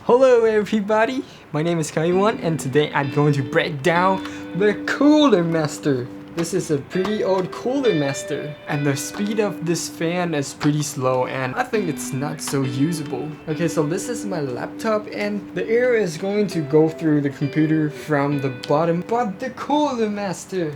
Hello everybody, my name is Kaiwan and today I'm going to break down the CoolerMaster. This is a pretty old CoolerMaster and the speed of this fan is pretty slow and I think it's not so usable. Okay, so this is my laptop and the air is going to go through the computer from the bottom, but the CoolerMaster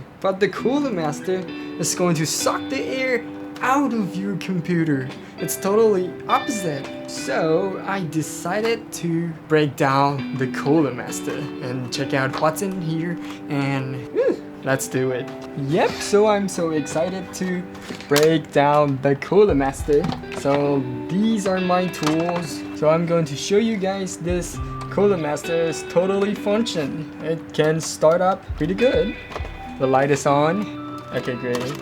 is going to suck the air out of your computer. It's totally opposite. So I decided to break down the CoolerMaster and check out what's in here and let's do it. Yep, so I'm so excited to break down the CoolerMaster. So these are my tools. So I'm going to show you guys this CoolerMaster is totally function. It can start up pretty good. The light is on. Okay, great.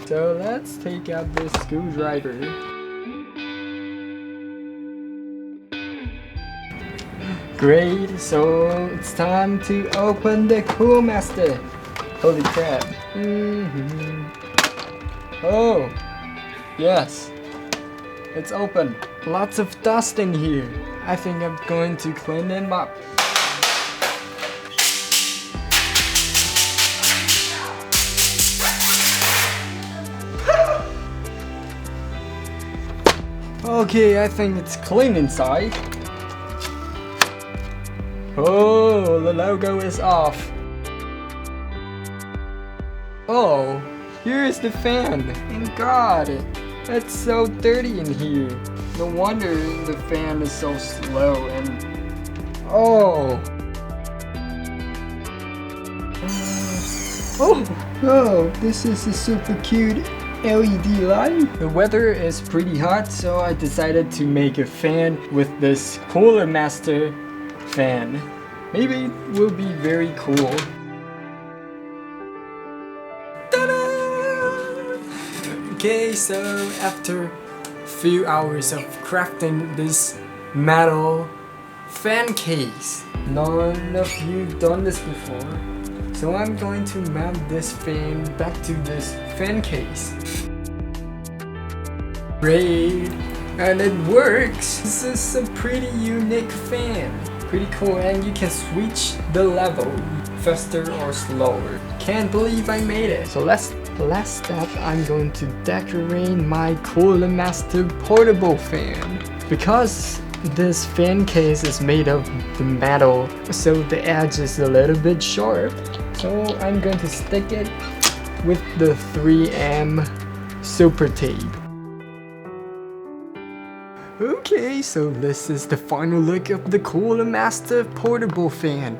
So let's take out this screwdriver. Great, so it's time to open the CoolerMaster. Holy crap. Oh, yes, it's open. Lots of dust in here. I think I'm going to clean them up. Okay, I think it's clean inside. Oh, the logo is off. Oh, here is the fan. And God, it's so dirty in here. No wonder the fan is so slow and... Oh! Oh, this is a super cute LED light. The weather is pretty hot, so I decided to make a fan with this CoolerMaster fan. Maybe it will be very cool. Ta-da! Okay, so after a few hours of crafting this metal fan case, none of you done this before. So I'm going to mount this fan back to this fan case. Great! And it works! This is a pretty unique fan. Pretty cool, and you can switch the level faster or slower. Can't believe I made it! So last step, I'm going to decorate my CoolerMaster portable fan. Because this fan case is made of the metal, so the edge is a little bit sharp. So I'm going to stick it with the 3M super tape. Okay, so this is the final look of the CoolerMaster portable fan.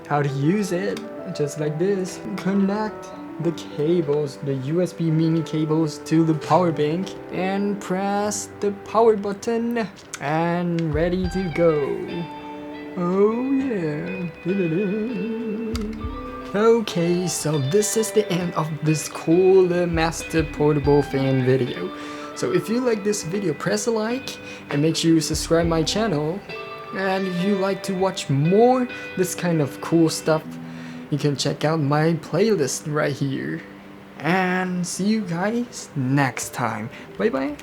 How to use it, just like this. Connect the cables, the USB mini cables to the power bank and press the power button and ready to go. Oh yeah. Okay, so this is the end of this CoolerMaster portable fan video. So if you like this video, press a like and make sure you subscribe my channel. And if you like to watch more this kind of cool stuff, you can check out my playlist right here. And see you guys next time. Bye bye.